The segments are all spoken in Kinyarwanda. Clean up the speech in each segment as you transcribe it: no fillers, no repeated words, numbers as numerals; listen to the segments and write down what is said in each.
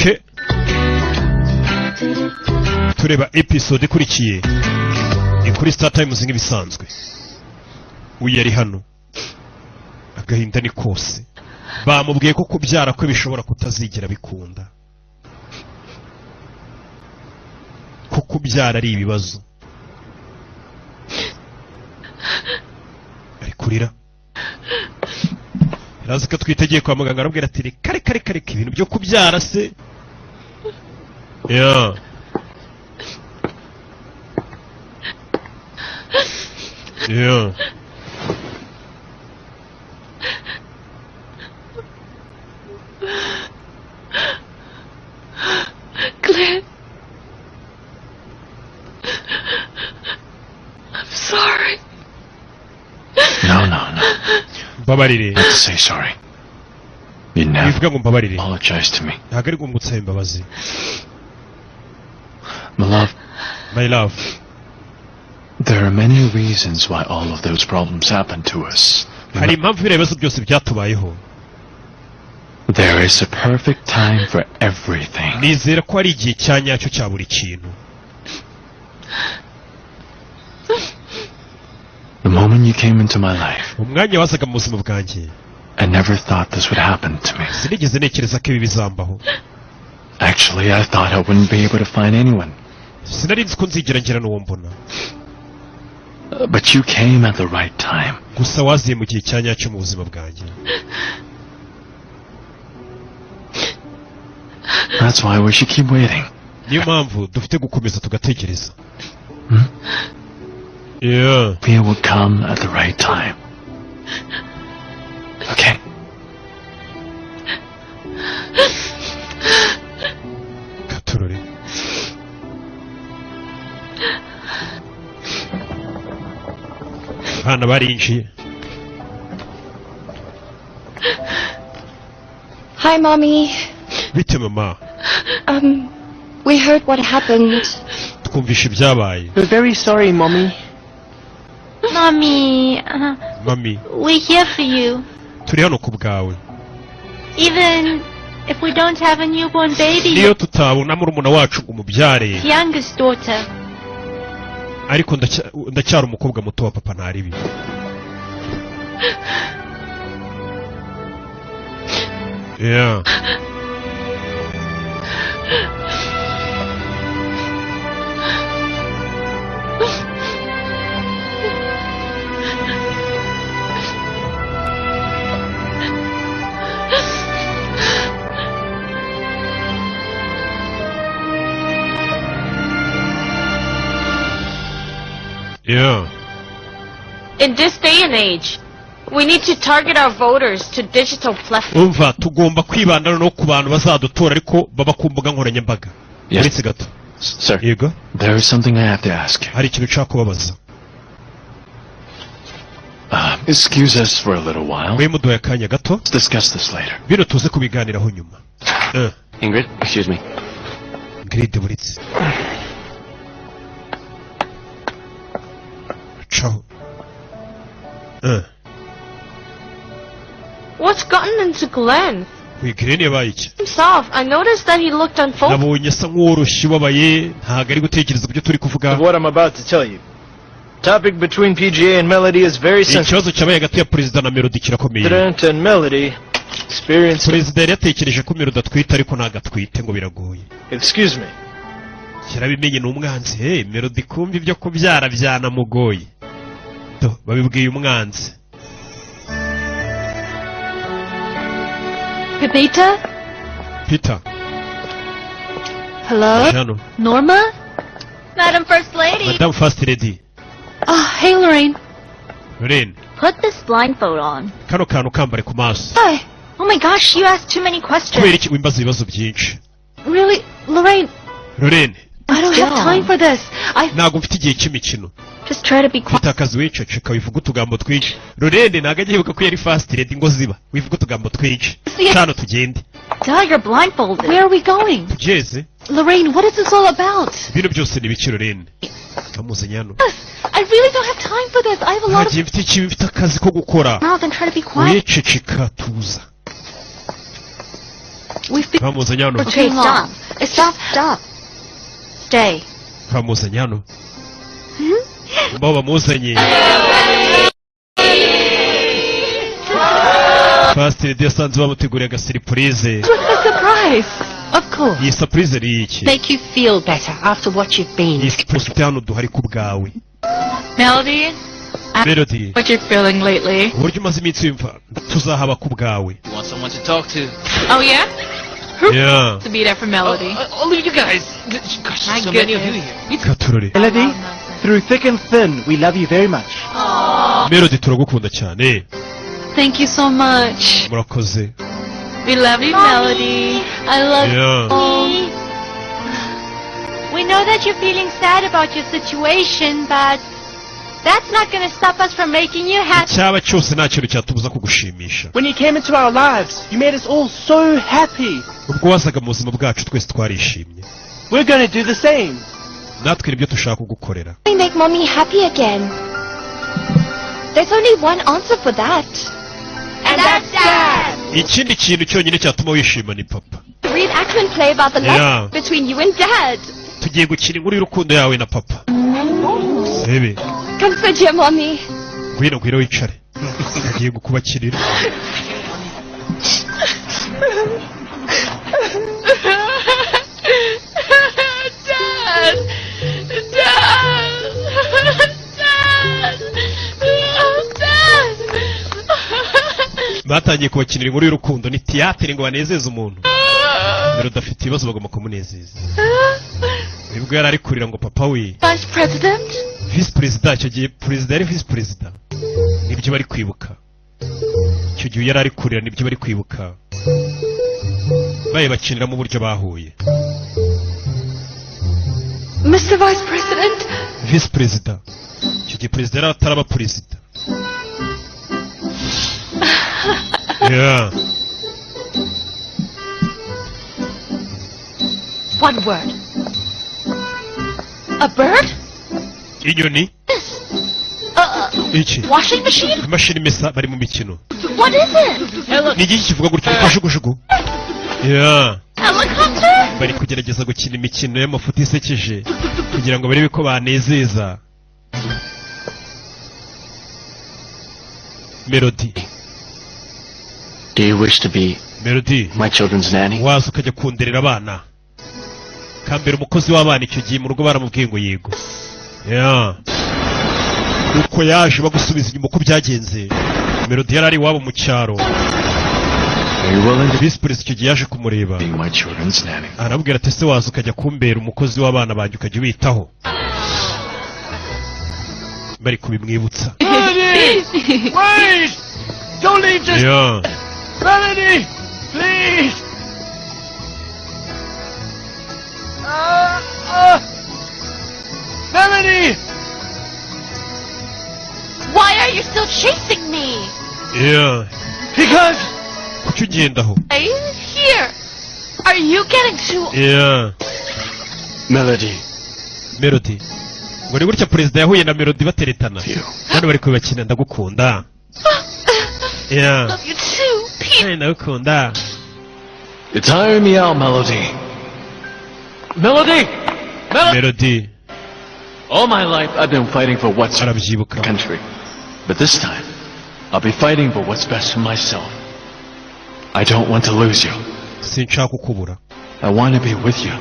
Okay, tureba episode ikurikiye kuri Star Times nk'ibisanzwe. Uyu yari hano, agahinda ni kose, bamubwiye ko kubyara kwe bishobora kutazigera bikunda, ko kubyara ari ibibazo. Ari kurira, yarazi ko twitegeye kwa muganga, arabwira ati kare ibintu byo kubyara se. Yeah. Yeah. Glenn, I'm sorry. No. Mbabarire. Not to say sorry. You never Bivuga ngo mbabarire. apologize to me. Ntabwo ari gumutsa imbabazi. My love, There are many reasons why all of those problems happen to us. hari impamvu ibibazo byose byatubayeho. There is a perfect time for everything. Nizera ko ari igihe cya nyacyo cya buri kintu. The moment you came into my life, umwanya wazaga mu buzima bwanjye, I never thought this would happen to me. sinigeze ntekereza ko ibi bizambaho. Actually, I thought I wouldn't be able to find anyone. Sinari nzi ko nzigera ngira n'uwo mbona. But you came at the right time. Gusa waziye mu gihe cya nyacyo mu buzima bwanjye. That's why we should keep waiting. Niyo mpamvu dufite gukomeza tugategereza. Yeah. We will come at the right time. Okay. Katurore. Hana barinjiye. Hi, Mommy. Bite mama? We heard what happened. Twumvishe ibyabaye. We're very sorry, Mommy. Mommy, Mami, we're here for you. turi hano ku bwawe. Even if we don't have a newborn baby, Niyo tutabona murumuna wacu umubyare, youngest daughter. ariko ndacyari umukobwa muto wa papa ntaribi. Yeah. Yeah. In this day and age, we need to target our voters to digital platforms. Umva tugomba kwibanda no ku bantu bazadutora ariko baba ku mbuga nkoranyambaga. Uretse gato. Sir. Yego. There is something I have to ask. Hari ikintu nshaka kubabaza. Excuse us for a little while. Mwe muduhaye akanya gato. Let's discuss this later. Bino tuze kubiganiraho nyuma. Ingrid, excuse me. Ingrid buritse. Ciao. What's gotten into Glenn? Wigirene yabaye iki? Himself, I noticed that he looked unfocused. Nabonye asa nk'uworoshye ubabaye, ntago ari gutekereza kubyo turi kuvuga. What I'm about to tell you. Topic between PGA and Melody is very sensitive. Ikibazo cyabaye hagati ya Perezida na Melody kirakomeye. President and Melody experience. Perezida yari yatekereje ko Melody atwite ariko ntago atwite ngo biragoye. Excuse me. Kirabimenye n'umwanzi. Melody kumva ibyo kubyara byanamugoye. Babibwiye umwanzi. Peter? Peter. Hello? Jano. Norma? Madam First Lady. Madam First Lady. Oh, hey, Lorraine. Lorraine. Put this blindfold on. Kano kantu kambare ku maso. Hi. Oh my gosh, you asked too many questions. Kubera iki wimbaza ibibazo byinshi? Really? Lorraine? Lorraine. I don't have time for this. Ntabwo mfite igihe cy'imikino. Just try to be quiet. Mfite akazi wiceceka wivuga utugambo twinshi. Lorraine ntabwo ajya yibuka ko yari First Lady ngo ziba. Wivuga utugambo twinshi. Cyano tugende. Duh, you're blindfolded. Where are we going? Tugeze. Lorraine, what is this all about? Bino byose ni biki Lorraine? Kamuzanye hano. I really don't have time for this. I have a lot of... Ntagiye mfite ikintu mfite akazi ko gukora. Now then try to be quiet. Wiceceka tuza. We've been bamuzanye hano for too long. Stop. Stay. bamuzanye hano bo bamuzanye pasiteri de yasanze bamuteguriye agasiripurize. It was a surprise. Of course. iyi surprise ni iki? Make you feel better after what you've been. iyi surprise ufite hano duhari ku bwawe. Melody, Melody, what you feeling lately? uburyo umaze iminsi wimva tuzahaba ku bwawe. You want someone to talk to? Oh yeah? Yeah. To be there for Melody. All of you guys. Gosh, My so many of you goodness. here. Katurore. Melody, through thick and thin, we love you very much. Melody turagukunda cyane. Thank you so much. Murakoze. We love you, Melody. I love Yeah. you. We know that you're feeling sad about your situation, but that's not going to stop us from making you happy. Icyaba cyose nta kintu cyatubuza kugushimisha. When you came into our lives, you made us all so happy. Ubwo wazaga mu buzima bwacu twese twarishimye. We're going to do the same. Natwe nibyo dushaka kugukorera. We make mommy happy again. There's only one answer for that. And that's Dad. Ikindi kintu cyonyine cyatuma wishima ni papa. Read act and play about the Yeah. love between you and Dad. Tugiye gukina inkuru y'urukundo yawe na papa. Bebe, Come sit here, mommy. ngwino wicare. Agiye gukubakirira. Batangiye kubakinira inkuru y'urukundo ni théâtre ngo banezeze umuntu. Rero udafite ibibazo bagomba kumunezeza. Nibwo yari ari kurira ngo papa we Vice President? Vice President icyo gihe President yari Vice President. Nibyo bari kwibuka. Icyo gihe yari ari kurira nibyo bari kwibuka. Baye bakinira mu buryo bahuye. Mr. Vice President? Vice President. Icyo gihe President yari ataraba President. Yeah. One word. A bird? Inyoni? Iki? Washing machine? Imashini imesa bari mu mikino. What is it? Ni igiki kivuga gutyo kashugujugu? Yeah. Helicopter? Bari kugerageza gukina imikino y'amafuti isekeje kugira ngo barebe ko banezeza. Melody. Do you wish to be Melody. my children's nanny? Waza ukajya kunderera abana. Kambere umukozi w'abana icyo gihe mu rugo baramubwiye ngo yego. Yeah. Uko yaje bagusubiza inyuma uko byagenze. Melody yari ari iwabo mu cyaro. Are you willing to Vice President icyo gihe yaje kumureba. be my children's nanny? Arabwira ati ese waza ukajya kumbera umukozi w'abana banjye ukajya ubitaho. Bari kubimwibutsa. Wait! Don't leave just... Yeah. Melody! Please! Melody! Why are you still chasing me? Yeah. Because... Kuki ugendaho? Here. Are you getting too... Yeah. Melody. Melody. Ngo ni gutya President yahuye na Melody bateretana. You. Hano bari kubakina ndagukunda. Yeah. Love you too, Pete. Ndagukunda. You're tiring me out, Melody. Melody! Melody. All my life I've been fighting for what's right Arabyibuka. for the country. But this time, I'll be fighting for what's best for myself. I don't want to lose you. Sinshaka kukubura. I want to be with you.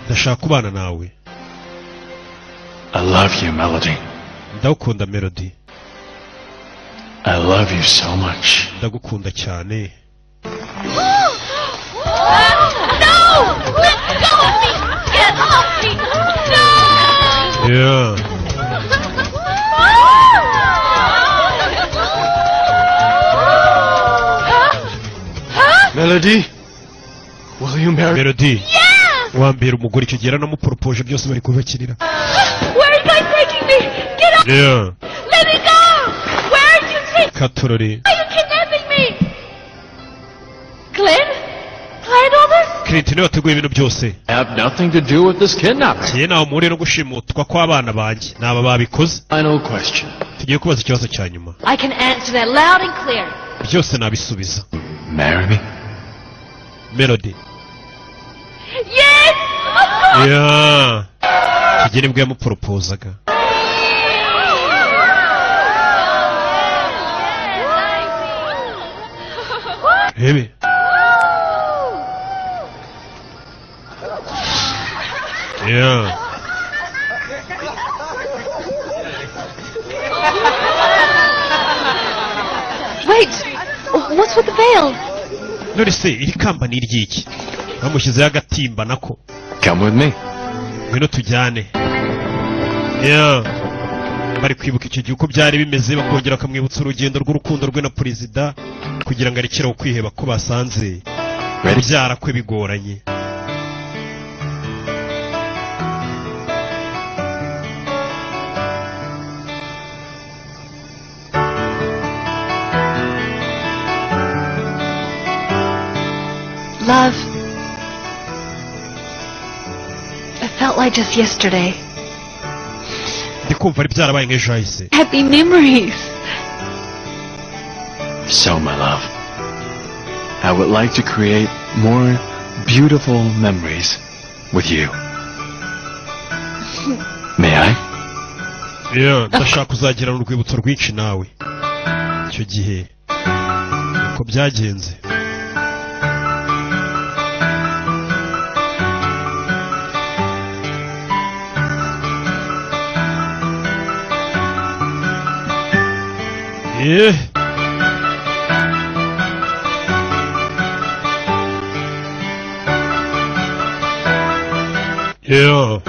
Ndashaka kubana nawe. I love you, Melody. Ndagukunda Melody. I love you so much. Ndagukunda cyane. No! Let go of me! Get off me! No! Yeah. Melody, will you marry? Melody. Yes! Wambera umugore icyo gihe namupropoje byose bari kubakirira. Where are you guys taking me? Get off! Yeah. Let me go! Where are you taking me? Katurori. Why are you kidnapping me? Clint? Planned all this? Clint niwe wateguye ibintu byose. I have nothing to do with this kidnapping. Kiye nawe muri no gushimutwa kw'abana banjye. Naba babikoze. Final question. Tugiye kubaza ikibazo cya nyuma. I can answer that loud and clear. Byose nabisubiza. Marry me? Melody. Yes! Yeah. Kigeli nibwo yamuporopozaga. Rebe. Yeah. Wait, what's with the veil? None se iri kamba ni iry'iki? Bamushyizeho agatimba nako. Come with me. Ngwino tujyane. Yeah. Bari kwibuka icyo gihe uko byari bimeze bakongera bakamwibutsa urugendo rw'urukundo rwe na perezida kugira ngo arekere kwiheba ko basanze byarakwe bigoranye. Love. It felt like just yesterday. Ndikumva ari byarabaye nk'ejo hahise. Happy memories. So, my love, I would like to create more beautiful memories with you. May I? Yeah, ndashaka kuzagirana urwibutso rwinshi nawe. Icyo gihe uko byagenze. Yeah. Yeah.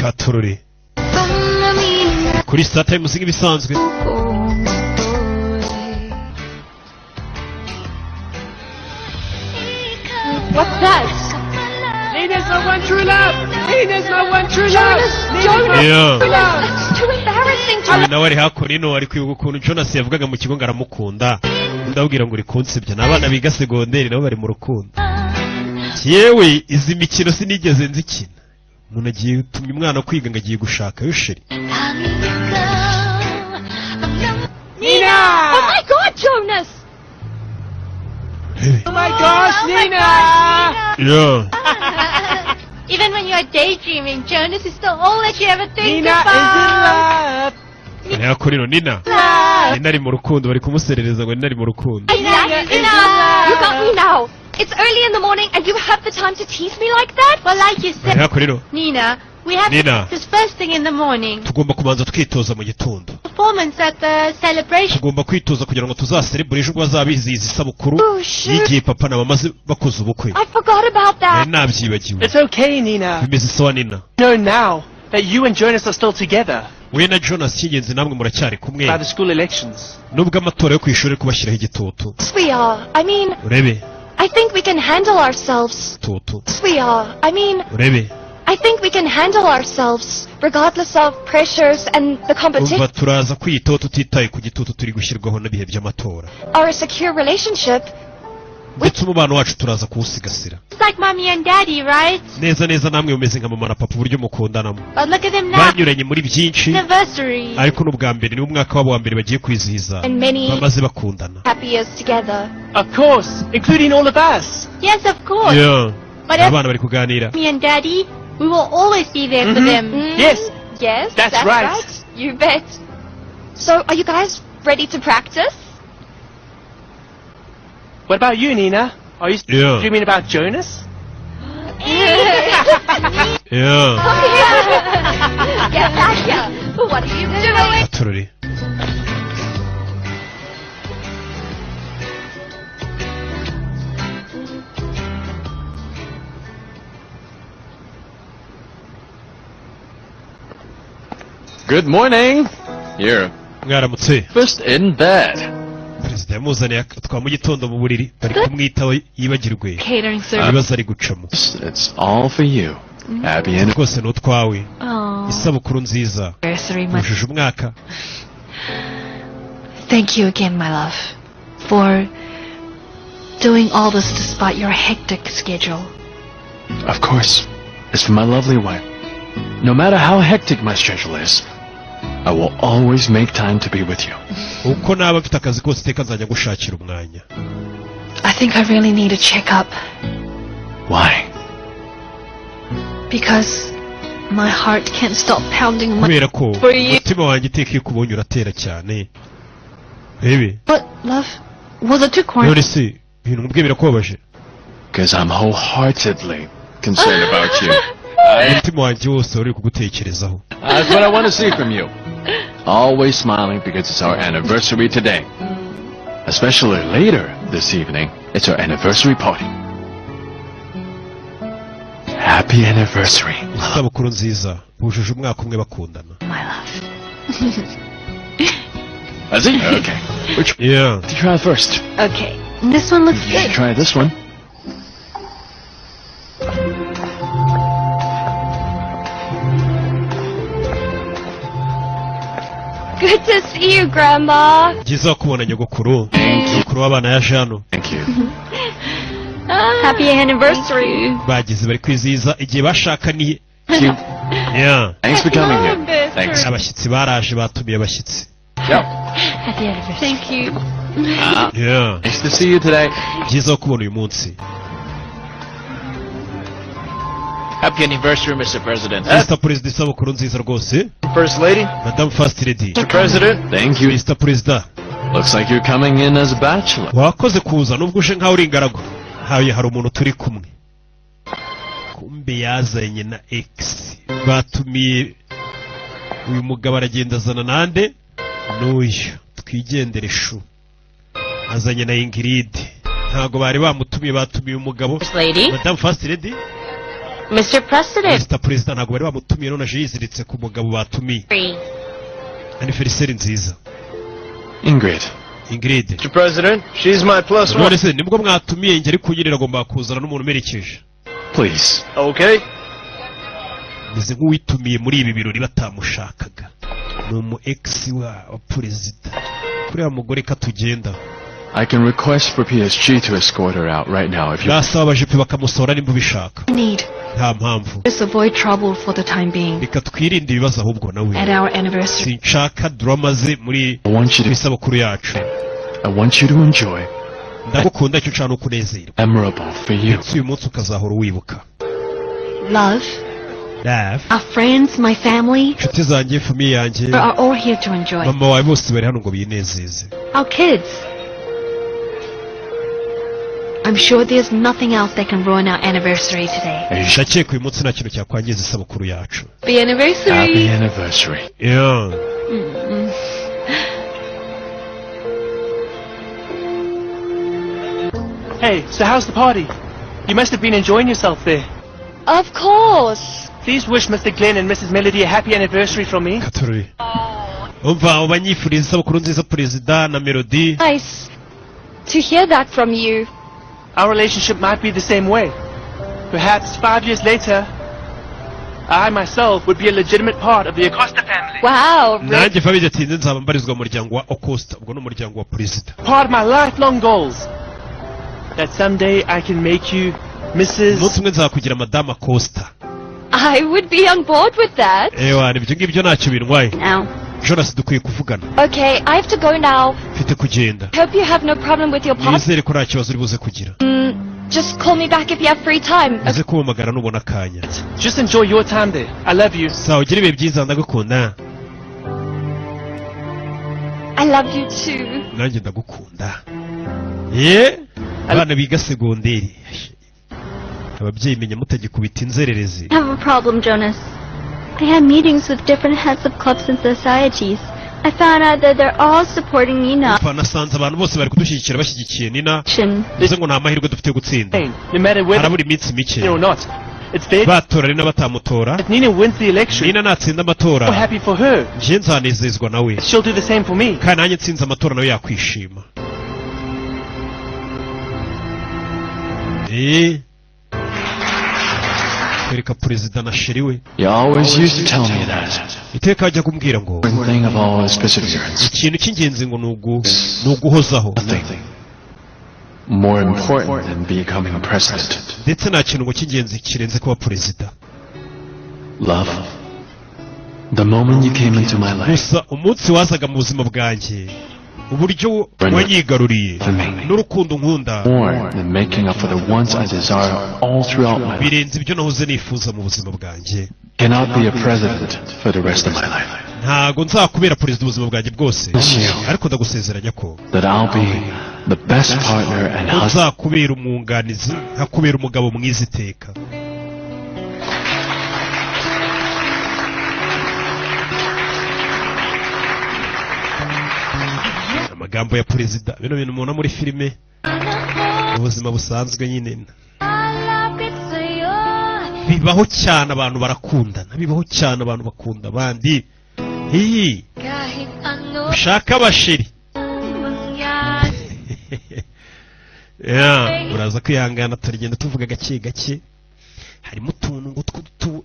Katururi. Kuri Star Time musinga ibisanzwe. What's that? Nina's my one true love! Nina's my one true love! Jonas! Yeah. That's too embarrassing to Uyu nawe ari hakuno ari kwibuka ukuntu Jonas yavugaga mu kigo ngo aramukunda. Ndabwira ngo uri kunsebya n'abana biga segonderi nabo bari mu rukundo. Yewe izi mikino sinigeze nzikina. Umuntu agiye utumye umwana kwiga ngo agiye gushaka yosheri. Nina! Oh my God, Jonas! Oh my gosh, Nina! Yeah. Even when you're daydreaming, Jonas is still all that you ever think Nina about. is in love! Yakurino Nina. Nina ari mu rukundo bari kumuserereza ngo Nina ari mu rukundo. You got me now. It's early in the morning and you have the time to tease me like that? Well, like you said, Yakurino. Nina, we have Nina. this first thing in the morning. Tugomba kubanza twitoza mu gitondo. Performance at the celebration. Tugomba kwitoza kugira ngo tuzaserebure ejo bazabizihiza isabukuru Oh, shit. y'igihe papa na mama bakoze ubukwe. I forgot about Nari that. nabyibagiwe. It's okay, Nina. Bimeze sawa Nina. Know now that you and Jonas are still together We na Jonas cy'ingenzi namwe muracyari kumwe. by the school elections. Nubwo amatora yo kwishuri kubashyiraho igitutu. Yes, we are. I mean, Urebe. I think we can handle ourselves. Tutu. Yes, we are. I mean, Urebe. I think we can handle ourselves, regardless of pressures and the competition Umva turaza kwiyitaho tutitaye ku gitutu turi gushyirwaho n'ibihe by'amatora. or a secure relationship. Ndetse umubano wacu turaza kuwusigasira. It's like mommy and daddy, right? Neza neza namwe mumeze nka mama na papa uburyo mukundanamo. But look at them now. Banyuranye muri byinshi. Anniversary. Ariko n'ubwa mbere ni umwaka wabo wa mbere bagiye kwizihiza. And many Bamaze bakundana. happy years together. Of course, including all of us. Yes, of course. Yeah. But as Abana bari kuganira. mommy and daddy, we will always be there for them. Yes, Yes, That's right. You bet. So, are you guys ready to practice? what about you, Nina? Are you Yeah. dreaming about Jonas? Yeah. Get back here. What are you doing? Atururi. Good morning. You're Mwaramutse. first in bed. Perezida yamuzaniye twa mu gitondo mu buriri bari kumwitaho yibagirwe. Catering service. Ibibazo ari gucamo. It's all for you. Happy and Rwose ni utwawe. Oh, Isabukuru nziza. anniversary month. Wujuje umwaka. Thank you again, my love, for doing all this despite your hectic schedule. of course, it's for my lovely wife. No matter how hectic my schedule is, I will always make time to be with you. uko naba mfite akazi kose iteka nzajya gushakira umwanya. I think I really need a checkup. Why? Because my heart can't stop pounding kubera ko for you. umutima wanjye iteka iyo kubonye uratera cyane. Baby, What, love? Was it too corny? none se ibintu mubwiye birakubabaje? Because I'm wholeheartedly concerned about you. umutima wanjye wose uri kugutekerezaho. That's what I want to see from you. Always smiling because it's our anniversary today. Especially later this evening, it's our anniversary party. Happy anniversary. isabukuru nziza bujuje umwaka umwe bakundana. My love. Is it? Okay. Which Yeah. to try first? Okay. This one looks You should good. try this one. Good to see you, Grandma. byiza kubona nyogokuru. nyogokuru w'abana yaje hano. Thank you. Happy anniversary. bagize bari kwizihiza igihe bashakaniye. Cute. Yeah. Thanks for coming here. Thanks. abashyitsi baraje batumiye abashyitsi. Yep. Happy anniversary. Thank you. Yeah. Nice to see you today. byiza kubona uyu munsi. Happy anniversary, Mr. President. Mr. President isabukuru nziza rwose. First Lady, Madam First Lady. Mr. President. Thank you. Mr. President. Looks like you're coming in as a bachelor. wakoze kuza nubwo uje nkaho uri ingaragu. hari umuntu turi kumwe. kumbe yazanye na X. batumiye uyu mugabo aragenda azana nande n'uyu twigendere shu. azanye na Ingrid. ntago bari bamutumiye batumiye umugabo. First Lady. Madam First Lady. Mr. President. Mr. President ntago bari bamutumiye none aje yiziritse ku mugabo batumiye. Anniversary nziza. Ingrid. Ingrid. Mr. President, she's my plus one. none se nibwo mwatumiye njye ariko nyine agomba kuzana n'umuntu umerekeje. Please. Okay. meze nk'uwitumiye muri ibi birori batamushakaga. ni umu ex wa perezida. kuri ya mugore katugenda. I can request for PSG to escort her out right now if you... basaba abajepe bakamusohora nimba ubishaka. I need. nta mpamvu. Just avoid trouble for the time being. reka twirinde ibibazo ahubwo At nawe. our anniversary. sinshaka drama ze muri I want you to... isabukuru yacu. I want you to enjoy. ndagukunda icyo nshaka ukunezerwa. Memorable for you. ndetse uyu munsi ukazahora uwibuka. Love. Love. Our friends, my family, inshuti zanjye famiye yanjye are all here to enjoy. mama wawe bose bari hano ngo binezeze. Our kids. I'm sure there's nothing else that can ruin our anniversary today. Are you sure? ndakeka uyu munsi nta kintu cyakwangiza isabukuru yacu. The anniversary. Happy anniversary. Yeah. Mm-mm. Hey, so how's the party? You must have been enjoying yourself there. Of course. Please wish Mr. Glenn and Mrs. Melody a happy anniversary from me. Katururi. umva ubanyifuriza isabukuru nziza perezida na Melody. Nice to hear that from you. Our relationship might be the same way. Perhaps 5 years later, I myself would be a legitimate part of the Acosta family. Wow. nanjye fa bidatinze nzaba mbarizwa mu muryango wa Acosta. ubwo ni umuryango wa perezida. Part of my lifelong goals. That someday I can make you umunsi Mrs. umwe nzakugira Madame Acosta. I would be on board with that. ewa ibyo ngibyo ntacyo bintwaye. Now. Jonas dukwiye kuvugana. Okay, I have to go now. mfite kugenda. Hope you have no problem with your pop. nizere ko nta kibazo uri buze kugira. Just call me back if you have free time. uze kumpamagara nubona akanya. Just enjoy your time there. I love you. sawa ugire ibihe byiza ndagukunda. I love you too. nanjye ndagukunda. ye abana biga segonderi. ababyeyi menya mutagikubita inzererezi. I have a problem, Jonas. I had meetings with different heads of clubs and societies. I found out that they're all supporting Nina. Umva nasanze abantu bose bari kudushyigikira bashyigikiye Nina. Action. bivuze ngo nta mahirwe dufite yo gutsinda. Hey, no matter whether harabura iminsi mike. or not, it's their. batora Nina batamutora. If Nina wins the election, Nina natsinda I'm amatora. happy for her. njye nzanezezwa nawe. She'll do the same for me. kandi nanjye nsinze amatora nawe yakwishima. kwereka perezida na sheri we. You always used to tell me that. iteka ajya kumbwira ngo One thing of all is perseverance. ikintu cy'ingenzi ngo ni uguhozaho. Nothing more important than becoming a president. ndetse nta kintu ngo cy'ingenzi kirenze kuba perezida. Love. The moment you came into my life, gusa umunsi wazaga mu buzima bwanjye uburyo wanyigaruriye n'urukundo nkunda more than making up for the wants I desire all throughout my life, birenze ibyo nahoze nifuza mu buzima bwanjye. cannot be a president for the rest of my life. Ntago nzakubera perezida ubuzima bwanjye bwose, ariko ndagusezeranya ko That I'll be the best partner and husband. nzakubera umwunganizi, nkakubera umugabo mwiza iteka. Amagambo ya perezida, bino bintu umuntu muri filime, ubuzima busanzwe nyine bibaho cyane, abantu barakundana, bibaho cyane, abantu bakunda abandi. Hiyi ushaka abasheri uraza kwihangana, turagenda tuvuga gake gake. Harimo utuntu ngo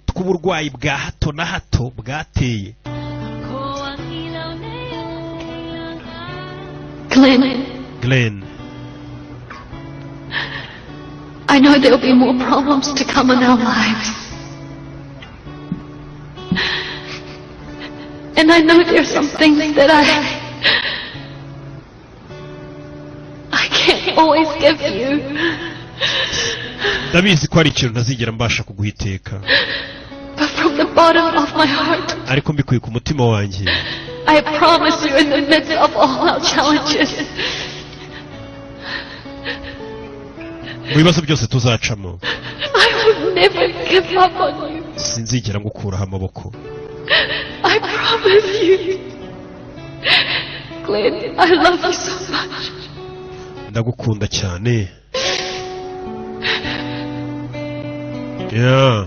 tw'uburwayi bwa hato na hato bwateye. Glenn, I know there'll be more problems to come in our lives. And I know there's some things that I can't always give you. ndabizi ko ari ikintu ntazigera mbasha kuguhiteka, But from the bottom of my heart, ariko mbikuye ku mutima wanjye, I promise you, in the midst of all our challenges, mu bibazo byose tuzacamo, I will never give up on you. sinzigera ngukuraho amaboko. I promise you. Glenn, I love you so much. Ndagukunda cyane. Yeah.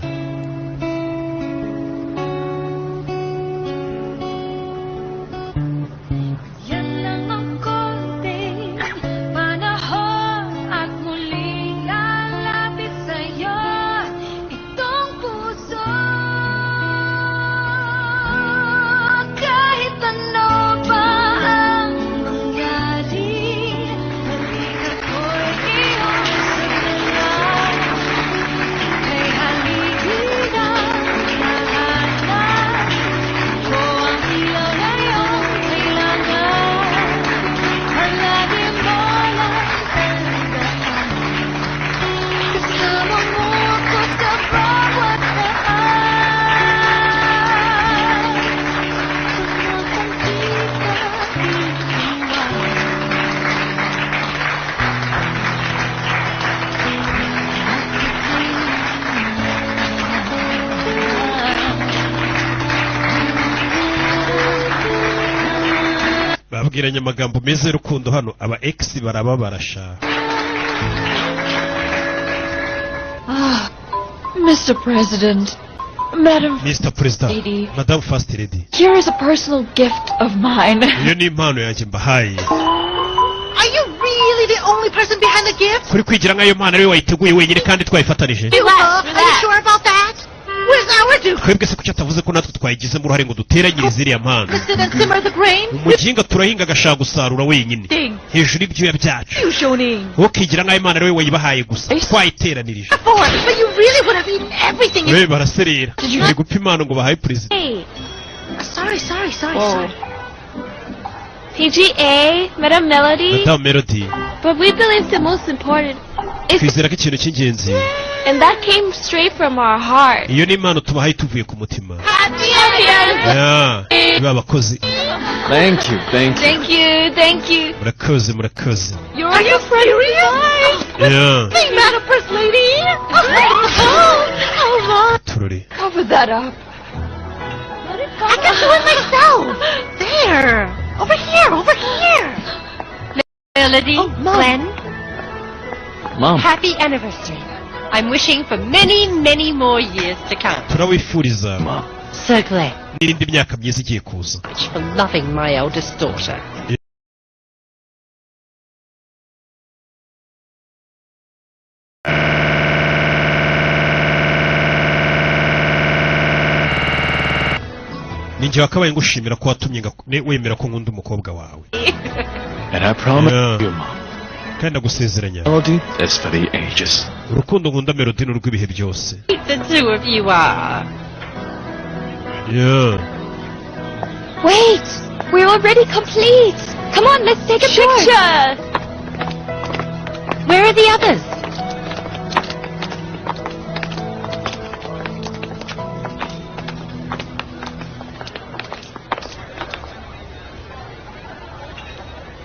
babwiranye amagambo meza y'urukundo hano, aba ex baraba barasha. Mr. President, Madam Mr. President, Lady, Madam First Lady, here is a personal gift of mine. iyo ni impano yanjye mbahaye. Are you really the only person behind the gift? Kuri kwigira nk'ayo mpano ariwe wayiteguye wenyine kandi twayifatanije. Are you sure about that? Where's our due? Twebwe se kuki atavuze ko natwe twayigizemo uruhare ngo duteranyirize iriya mpano? President simmer the grain? Umuginga turahinga agashaka gusarura wenyine hejuru y'ibyuya byacu. wowe ukigira nk'ayo mpano ariwe wayibahaye gusa, twayiteranirije. But you really would have eaten everything. We baraserera, bari gupfa impano ngo bahaye perezida. Sorry. PGA, Madam Melody. Madam Melody, But we believe the most important is, twizera ko ikintu cy'ingenzi, and that came straight from our heart. iyo ni impano tubahaye tuvuye ku mutima. Happy niba abakozi. Thank you. Thank you. Murakoze. Are you serious? Yeah. Hey, Madam First Lady. Turore. Cover that up. I can do it myself. There. Over here. Melody, Glenn, Mom. happy anniversary. I'm wishing for many, many more years to come. Turawifuriza So Glenn, n'indi myaka myiza igiye kuza. for loving my eldest daughter. Ninjye wakabaye ngushimira ko watumye wemera ko nkunda umukobwa wawe. And I promise you, Mom, kandi ndagusezeranya, melody is for the ages. urukundo nkunda Melody n'urw'ibihe byose. The two of you are. Yeah. Wait! We're already complete! Come on, let's take a picture! Where are the others?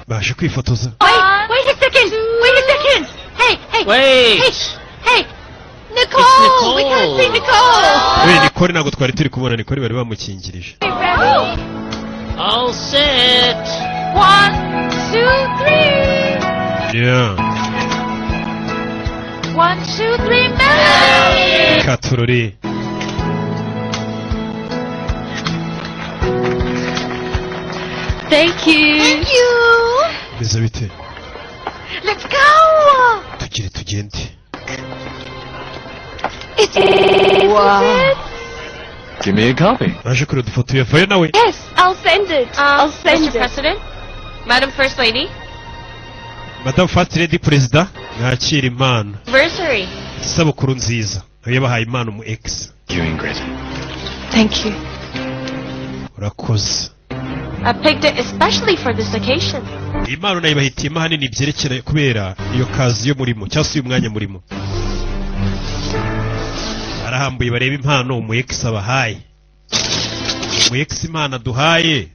baje kwifotoza. Wait a second! Wait a second! Hey! Wait! Hey! Nicole! Nicole. We can't see Nicole! Nicole ntabwo twari turi kubona. Nicole bari bamukingirije. All set! 1, 2, 3! Yeah. 1, 2, 3, Melody! Katurori. Thank you! Thank you! Biza bite? Let's go! Tugire tugende. It's Wow. Give me a copy. Baje kuri udufoto yavuye nawe. Yes, I'll send it. I'll send Mr. it. President, Madam First Lady, Madame First Lady Perezida mwakira impano. anniversary. Isabukuru nziza. Nawe yabahaye impano mu ex. You, Ingrid. Thank you. Urakoze. I picked it especially for this occasion. Impano nayo bahitiyemo ahanini byerekeye kubera iyo kazi yo murimo cyangwa se uyu mwanya murimo. Arahambuye bareba impano umu ex abahaye. Umu ex impano duhaye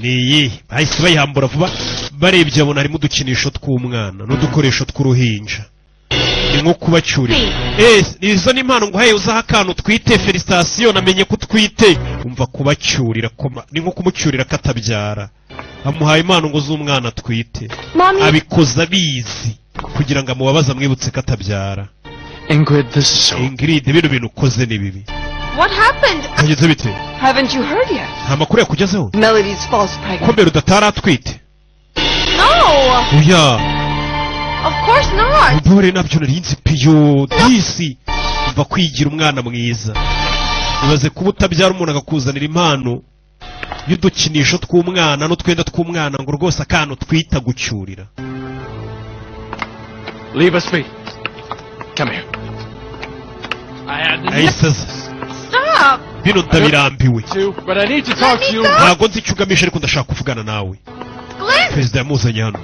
ni iyi. Bahise bayihambura vuba barebye abona harimo udukinisho tw'umwana n'udukoresho tw'uruhinja. Ni nko kubacyurira. Izo ni impano nguhaye uzaha akantu twite felicitation namenye ko twite. Umva kubacyurira ni nko kumucyurira katabyara. Amuhaye impano ngo z'umwana twite. Abikoza bizi kugira ngo amubabaze amwibutse katabyara. Ingrid, this is so... Ingrid, bino bintu ukoze ni bibi. What happened? Kageze bite? Haven't you heard yet? Nta makuru yakugezeho? Melody's false pregnant. Ko mbere udatara atwite? No! Oya. Of course not! Mbore nabyo narinzi piyo disi. Umva kwigira umwana mwiza. Ubaze kuba utabyara umuntu agakuzanira impano y'udukinisho tw'umwana n'utwenda tw'umwana ngo rwose akantu twita gucyurira. Leave us be. Come here. I had Stop! Bino ndabirambiwe. but I need to talk to you. Ntabwo nzi icyo ugamije ariko ndashaka kuvugana nawe. Glenn! Perezida yamuzanye hano.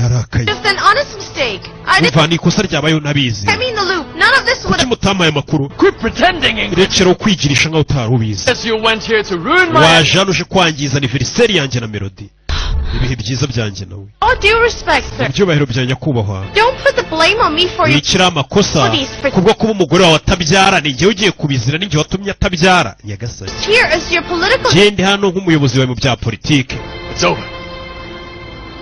Yarakaye. Just an honest mistake. I didn't Umva ni ikosa ryabayeho ntabizi. get me in the loop. None of this would Kuki mutamaye amakuru? Quit pretending, Ingrid. Rekera kwigirisha nkaho utari ubizi. Yes, you went here to ruin my... Waje hano uje kwangiza anniversary yanjye na Melody. Ibihe byiza byanjye nawe. All due respect, sir. Ibyubahiro bya nyakubahwa. Don't put the blame on me for your... Wikira amakosa kubwo kuba umugore wawe atabyara ni njyewe ugiye kubizira ni njyewe watumye atabyara. Nyagasani. Here as your political... Gende hano nk'umuyobozi wawe mu bya politike. It's over.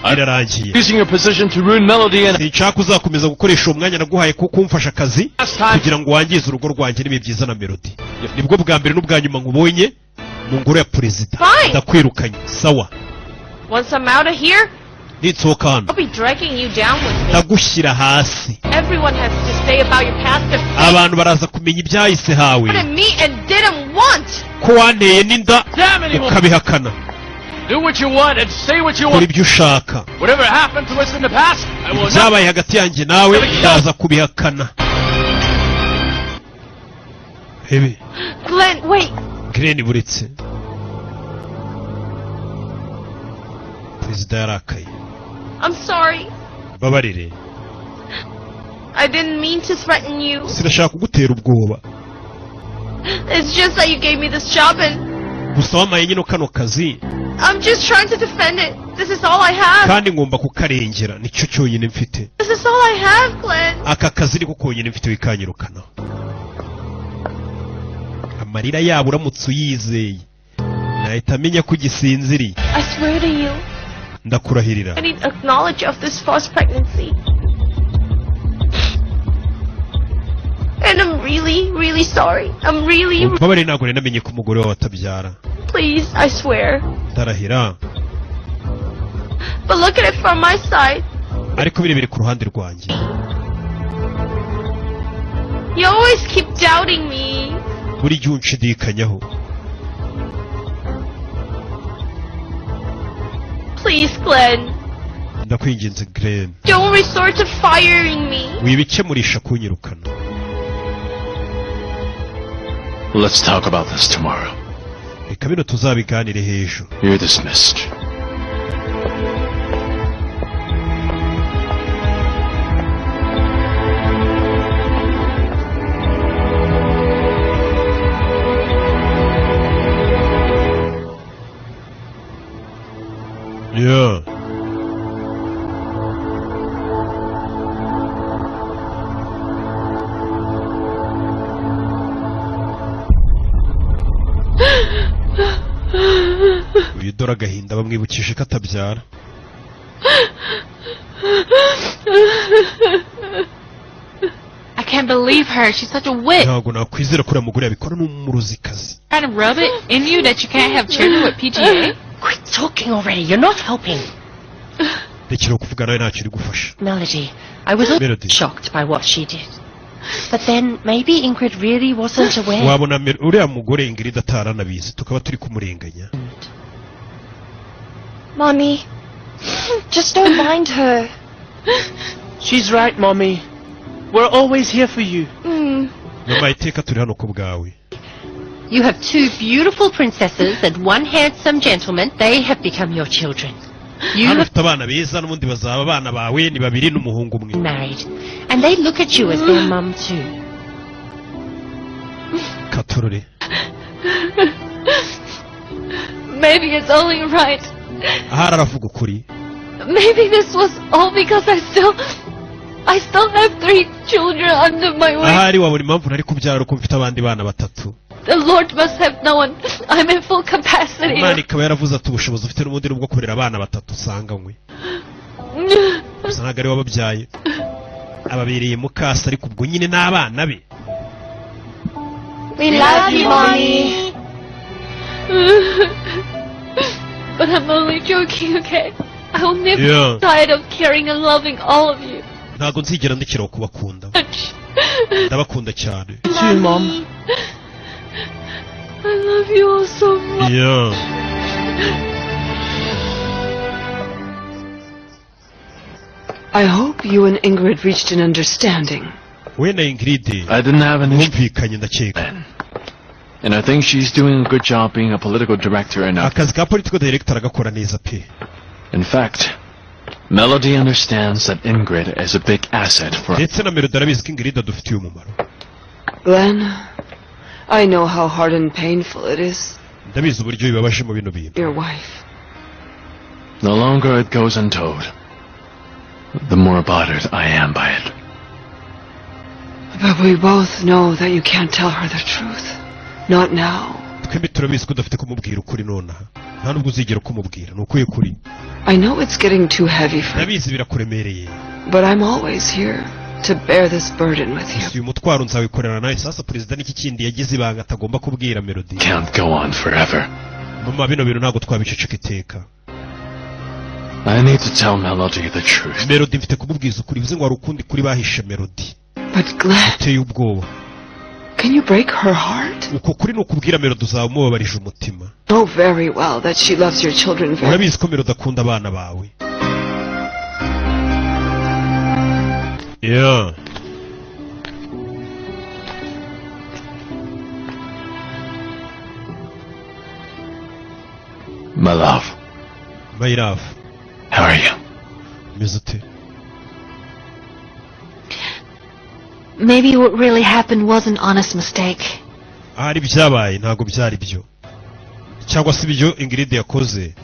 Birarangiye. Using your position to ruin Melody and... Sinshaka uzakomeza gukoresha umwanya naguhaye kuko kumfasha akazi kugira ngo wangize urugo rwanjye n'ibihe byiza na Melody. Nibwo bwa mbere n'ubwa nyuma nkubonye mu ngoro ya perezida. Ndakwirukanye. Sawa. Once I'm out of here, nitsohoka hano I'll be dragging you down with me. ndagushyira hasi. Everyone has to say about your past affairs. Abantu baraza kumenya ibyahise hawe Wanted me and didn't want. ko wanteye n'inda ukabihakana. Do what you want and say what you kora want. ibyo ushaka. Whatever happened to us in the past, I will not... ibyabaye hagati yanjye nawe ndaza kubihakana. Hebe Glenn, wait. Glen buretse. Perezida yarakaye. I'm sorry. babarire. I didn't mean to threaten you. Sinashaka kugutera ubwoba. It's just that you gave me this job and... gusa wamaye nyine kano kazi. I'm just trying to defend it. This is all I have. kandi ngomba kukarengera nicyo cyonyine mfite. This is all I have, Glenn. aka kazi niko konyine mfite wikanyirukana. amarira yabo uramutse uyizeye nahita amenya ko ugisinziriye. I swear to you, ndakurahirira. I need knowledge of this false pregnancy. And I'm really, really sorry. I'm really... Mbabare ntabwo nari namenye ko umugore wawe atabyara. Please, I swear. ndarahira. But look at it from my side. ariko birebere ku ruhande rwanjye. You always keep doubting me. buri gihe unshidikanyaho. Please, Glenn. ndakwinginze Glen. Don't resort to firing me. wibikemurisha kunyirukana. Let's talk about this tomorrow. reka bino tuzabiganire hejuru. You're dismissed. Yeah. Uyu dore agahinda bamwibukije ko atabyara. I can't believe her. She's such a witch. Ntabwo nakwizera ko uriya mugore yabikora n'umuruzikazi. Trying to rub it in you that you can't have children with PGA? Quit talking already. You're not helping. Rekera kuvuga nawe ntacyo uri gufasha. Melody, I was Melody. shocked by what she did. But then maybe Ingrid really wasn't aware. Wabona uriya mugore Ingrid ataranabizi tukaba turi kumurenganya. Mommy, just don't mind her. She's right, Mommy. We're always here for you. Mama iteka turi hano ku bwawe. You have two beautiful princesses and one handsome gentleman. They have become your children. You Hano have ufite abana beza n'ubundi bazaba abana bawe ni babiri n'umuhungu umwe. married, and they look at you as their mum too. Katurore. Maybe it's only right. Ahari aravuga ukuri. Maybe this was all because I still have 3 children under my wing. Ahari wabona impamvu nari kubyara uko mfite abandi bana batatu. The Lord must have known I'm in full capacity. Imana ikaba yaravuze ati ubushobozi ufite n'ubundi nubwo kurera abana batatu usanganywe. Gusa ntabwo ari wababyaye. Ababereye mukasa ariko ubwo nyine n'abana be. We love you, Mommy. But I'm only joking, okay? I will never Yeah. get tired of caring and loving all of you. Ntabwo nzigera ndekera kubakunda. Ndabakunda cyane. Too, Mom. I love you all so much. Yeah. I hope you and Ingrid reached an understanding. We na Ingrid I didn't have an issue. bumvikanye ndakeka. And I think she's doing a good job being a political director and Akazi ka political director agakora neza pe. in fact, Melody understands that Ingrid is a big asset for us. Ndetse na Melody arabizi ko Ingrid adufitiye umumaro. Glenn, I know how hard and painful it is. Ndabizi uburyo bibabaje mu bino bintu. Your wife. The longer it goes untold, the more bothered I am by it. But we both know that you can't tell her the truth. Not now. Twembi turabizi ko udafite kumubwira ukuri nonaha. Nta nubwo uzigera kumubwira. Ni ukuye kuri. I know it's getting too heavy for you, Ndabizi birakuremereye. but I'm always here to bear this burden with you. Uyu mutwaro nzawikorera nawe. Sasa perezida n'iki kindi yagize ibanga atagomba kubwira Melody. Can't go on forever. Mama bino bintu ntabwo twabiceceka iteka. I need to tell Melody the truth. Melody mfite kumubwiza ukuri. Bivuze ngo hari ukundi kuri bahishe Melody. But Glenn, Uteye ubwoba. can you break her heart? Uko kuri ni ukubwira Melody uzaba umubabarije umutima. Know very well that she loves your children very Urabizi ko Melody akunda abana bawe. Yeah. My love, My love. how are you? Meze ute? Maybe what really happened was an honest mistake. Ahari byabaye ntabwo byari byo. Cyangwa se ibyo Ingrid yakoze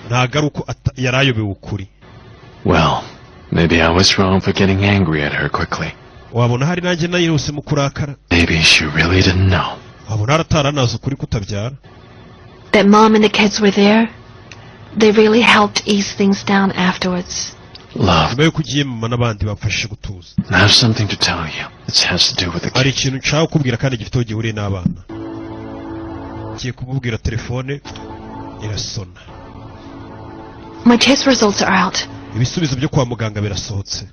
ntabwo ari uko yarayobewe ukuri. Well, maybe I was wrong for getting angry at her quickly. Wabona hari nanjye nayirose mu kurakara. Maybe she really didn't know. Wabona arataranaza ukuri kutabyara. That Mom and the kids were there. They really helped ease things down afterwards. Love, Nyuma yuko ugiye mama n'abandi bamfashije gutuza. I have something to tell you. It has to do with the Hari kids. ikintu nshaka kubwira kandi gifite aho gihuriye n'abana. Ngiye kumubwira telefone irasona. My test results are out. Ibisubizo byo kwa muganga birasohotse.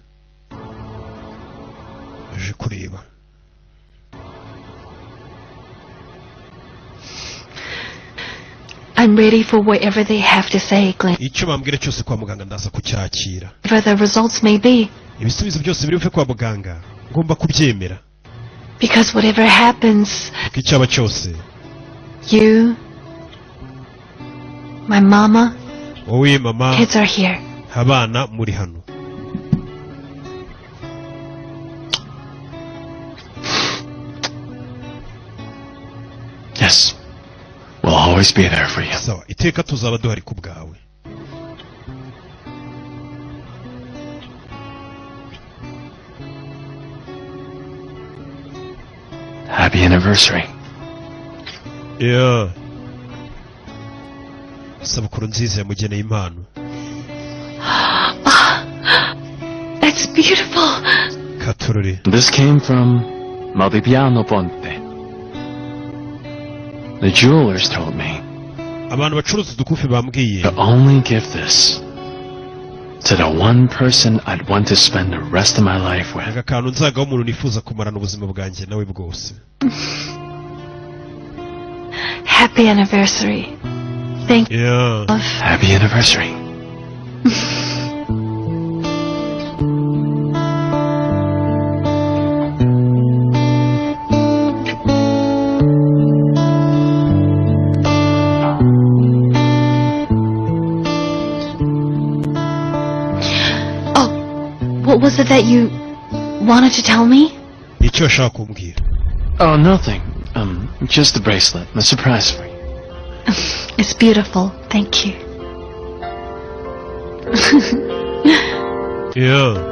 Aje kureba. I'm ready for whatever they have to say, Glenn. Icyo bambwira cyose kwa muganga ndaza kucyakira. Whatever the results may be. Ibisubizo byose biri buve kwa muganga ngomba kubyemera. Because whatever happens, Kuko icyaba cyose you My mama. wowe mama. Kids are here. Abana muri hano. Yes. We'll always be there for you. Sawa, iteka tuzaba duhari ku bwawe. Happy anniversary. Yeah. Sabukuru nziza yamugeneye impano. That's beautiful. Katururi. This came from Maldipiano Ponte. The jewelers told me Abantu bacuruza udukufi bambwiye. to only give this to the one person I'd want to spend the rest of my life with. Aka kantu nzagaho umuntu nifuza kumarana ubuzima bwanjye nawe bwose. Happy anniversary. Thank you. Yeah. Happy anniversary. What was it that you wanted to tell me? Icyo washaka kumbwira. Oh, nothing. Just the bracelet. A surprise for you. It's beautiful. Thank you. Yeah.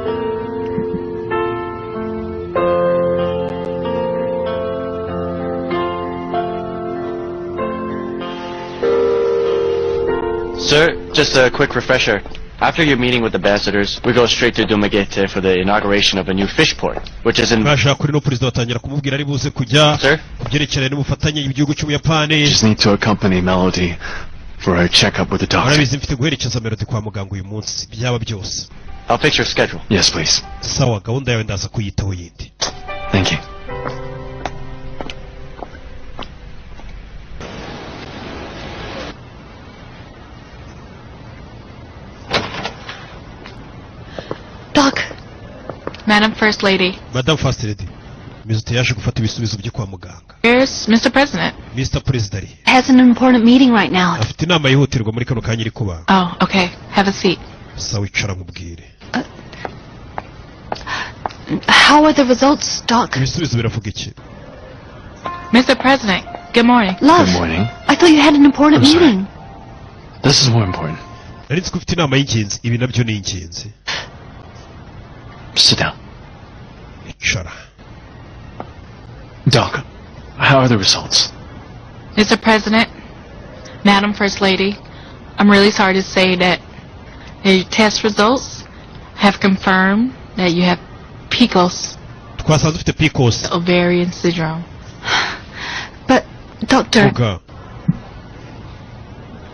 Sir, just a quick refresher. After your meeting with the ambassadors, we go straight to Dumagete for the inauguration of a new fish port, which is in... Bashaka kuri no president watangira kumubwira ari buze kujya. Sir? Byerekeranye n'ubufatanye igihugu cy'Ubuyapani. Just need to accompany Melody for her checkup with the doctor. Arabizi mfite guherekeza Melody kwa muganga uyu munsi. Byaba byose. I'll fix your schedule. Yes, please. Sawa, gahunda yawe ndaza kuyitaho yindi. Thank you. Doc. Madam First Lady. Madam First Lady. Mizute yaje gufata ibisubizo byo kwa muganga. Here's Mr. President. Mr. President. Has an important meeting right now. Afite inama yihutirwa muri kano kanya iri kuba. Oh, okay. Have a seat. Sawa, icara nkubwire. How are the results, Doc? Ibisubizo biravuga iki? Mr. President, good morning. Love. Good morning. I thought you had an important I'm sorry. meeting. This is more important. Nari nzi ko ufite inama y'ingenzi, ibi nabyo ni ingenzi. Sit down. Icara. Doc, how are the results? Mr. President, Madam First Lady, I'm really sorry to say that the test results have confirmed that you have PCOS, Twasanze ufite PCOS. ovarian syndrome. But, Doctor, Vuga.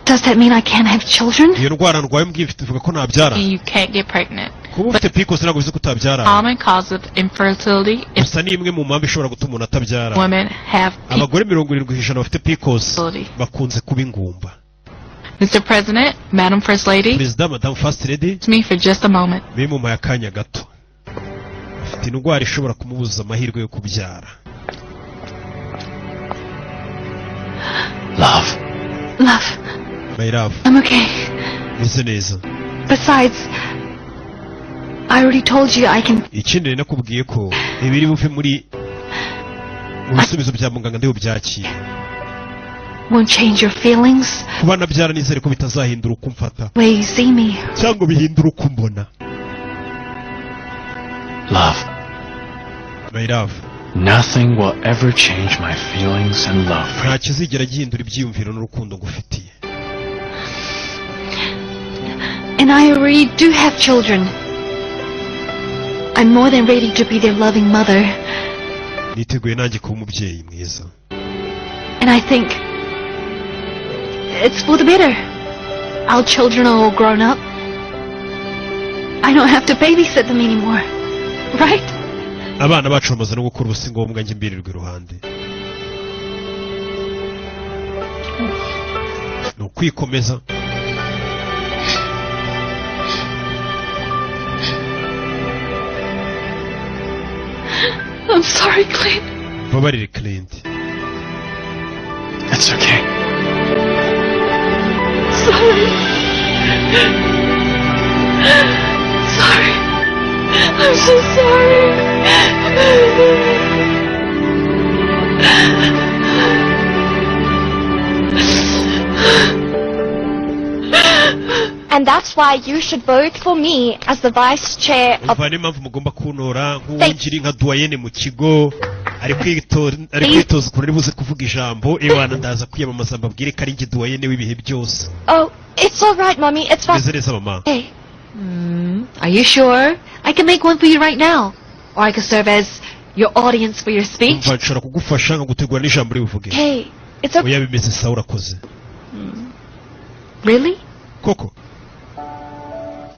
does that mean I can't have children? Iyo ndwara ndwaye mbwiye mfite vuga ko nabyara. And you can't get pregnant. Kuba ufite PCOS ntabwo bivuze ko utabyara. Common cause of infertility is Gusa ni imwe mu mpamvu ishobora gutuma umuntu atabyara. women have Abagore 70% bafite PCOS fertility. bakunze kuba ingumba. Mr. President, Madam First Lady, Perezida Madam First Lady to me for just a moment. bimumaye akanya gato. Afite indwara ishobora kumubuza amahirwe yo kubyara. Love. Love, My love. I'm okay. Meze neza. Besides, I already told you I can... Ikindi nakubwiye ko ibiri buve muri mu bisubizo bya muganga ndiho byakira. won't change your feelings, Kuba nabyara nizere ko bitazahindura uko mfata. the way you see me. Cyangwa bihindura uko mbona. Love. My love. Nothing will ever change my feelings and love for you. Nta kizigera gihindura ibyiyumviro n'urukundo ngufitiye. And I already do have children. I'm more than ready to be their loving mother. Niteguye nanjye kuba umubyeyi mwiza. And I think it's for the better. Our children are all grown up. I don't have to babysit them anymore. Right? Abana bacu bamaze no gukura ubusi ngombwa njye mbirirwa iruhande. Ni ukwikomeza. I'm sorry, Clint. Babarire Clint. It's okay. sorry. Sorry. I'm so sorry. And that's why you should vote for me as the vice chair of... umva niyo mpamvu mugomba kuntora nk'uwinjiri nka duwayene mu kigo ari kwitoza ukuntu ari buze kuvuga ijambo ewana ndaza kwiyamamaza mbabwire ko ari njye duwayene w'ibihe byose. Oh, it's all right, Mommy. It's fine. meze neza mama. Hey. Are you sure? I can make one for you right now. Or I could serve as your audience for your speech. umva nshobora kugufasha nkagutegura n'ijambo uri buvuge. Hey, it's okay. oya bimeze sawa urakoze. Really? koko.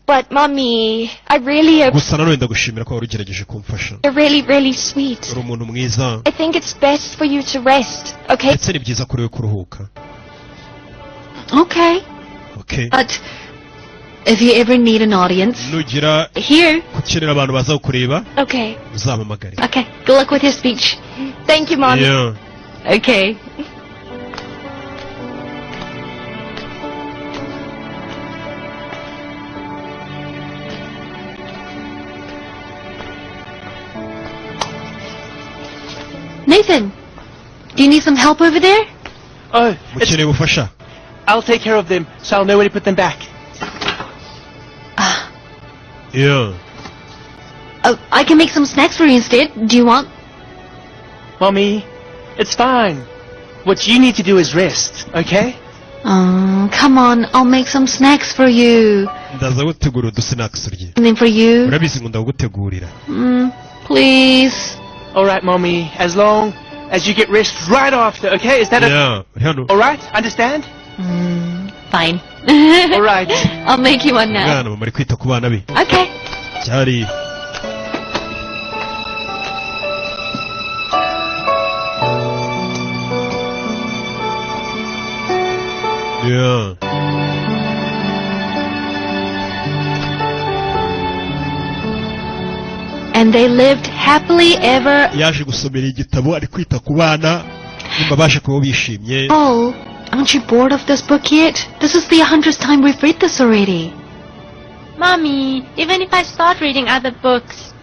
But, Mommy, I really... gusa nanone ndagushimira ko wari ugerageje kumfasha. You're really, really sweet. uri umuntu mwiza. I think it's best for you to rest, okay? ndetse ni byiza kuri we kuruhuka. Okay. Okay. But if you ever need an audience, nugira here. gukenera abantu baza kukureba. Okay. uzampamagare. Okay. Good luck with your speech. Thank you, Mommy. Yeah. Okay. Nathan, do you need some help over there? Oh, mukeneye ubufasha. I'll take care of them, so I'll know where to put them back. Yeah. I can make some snacks for you instead. Do you want? Mommy, it's fine. What you need to do is rest, okay? Come on, I'll make some snacks for you. ndaza gutegura udusnacks urye. And then for you. urabizi ngo ndagutegurira. Please. Alright, Mommy, as long as you get rest right after, okay? Is that Yeah. Alright, understand? Fine. Alright. I'll make you one now. mwana mama ari kwita ku bana be. Okay. cyari. Yeah. And they lived happily ever. yaje gusomera igitabo ari kwita ku bana nimba bashe kuba bishimye. Oh, aren't you bored of this book yet? This is the 100th time we've read this already. Mommy, even if I start reading other books,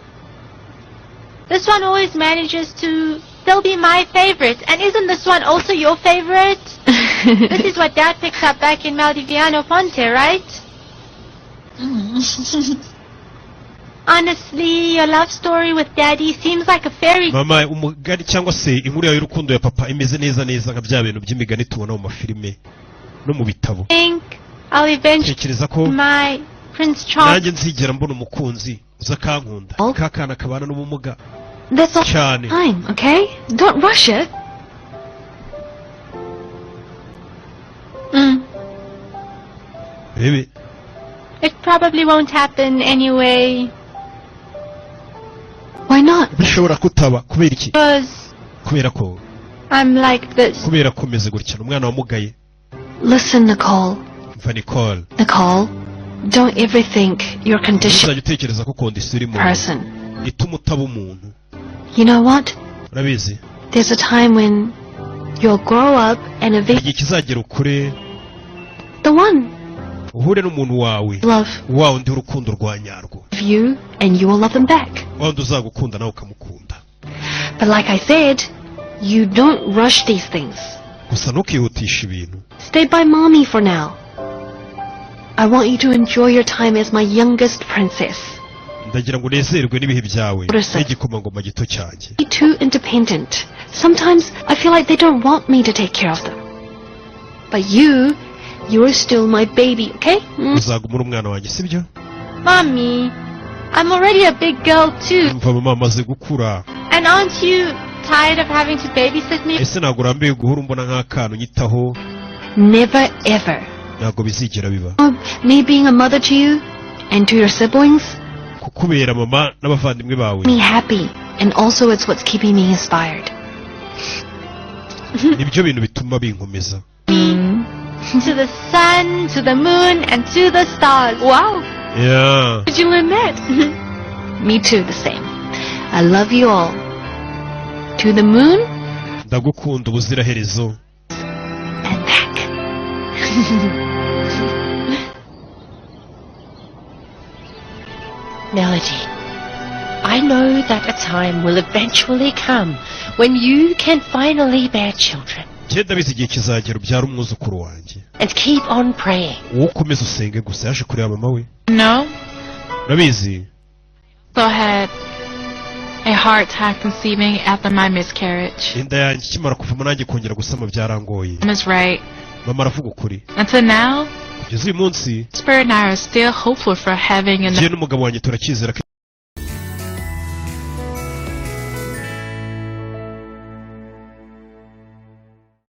this one always manages to still be my favorite. And isn't this one also your favorite? This is what Dad picked up back in Maldiviano Ponte, right? Honestly, your love story with Daddy seems like a fairy... mama umugani cyangwa se inkuru yawe y'urukundo ya papa imeze neza neza nka bya bintu by'imigani tubona mu mafilime no mu bitabo. think I'll eventually... tekereza ko my Prince Charles... nanjye nzigera mbona umukunzi uza kankunda kakana kabana n'ubumuga That's all cyane. time, okay? Don't rush it. rebe. It probably won't happen anyway. Why not? bishobora kutaba kubera iki? Because kubera ko I'm like this. kubera ko meze gutya umwana wamugaye. Listen, Nicole. mva Nicole. Nicole, don't ever think your condition uzajya utekereza ko kondisiyo iri mu person. ituma utaba umuntu. You know what? urabizi There's a time when you'll grow up and eventually igihe kizagera ukure the one uhure n'umuntu wawe love wa undi urukundo rwa nyarwo you and you will love them back. wa undi uzagukunda nawe ukamukunda. But like I said, you don't rush these things. gusa ntukihutishe ibintu. Stay by mommy for now. I want you to enjoy your time as my youngest princess. ndagira ngo unezerwe n'ibihe byawe Urasa. n'igikomangoma gito cyanjye. Be too independent. Sometimes I feel like they don't want me to take care of them. But you're still my baby, okay? uzagumura umwana wanjye sibyo? Mommy, I'm already a big girl too. mva mama amaze gukura. And aren't you tired of having to babysit me? ese ntabwo urambiwe guhora umbona nk'akantu nyitaho? Never ever. ntabwo bizigera biba. Me being a mother to you and to your siblings kukubera mama n'abavandimwe bawe me happy, and also it's what's keeping me inspired. nibyo bintu bituma binkomeza. To the sun, to the moon, and to the stars. Wow. Yeah. Did you learn that? Me too, the same. I love you all. To the moon ndagukunda ubuziraherezo. and back. Melody, I know that a time will eventually come when you can finally bear children. ndabizi igihe kizagera ubyara umwuzukuru wanjye. And keep on praying. Wowe ukomeze usenge gusa yaje kureba mama we. No. Urabizi. So I had a hard time conceiving after my miscarriage. Inda yanjye kimara kuvamo nanjye kongera gusama byarangoye. Mama's right. Mama aravuga ukuri. Until now, kugeza uyu munsi, Spirit and I are still hopeful for having an... Njye n'umugabo wanjye turakizera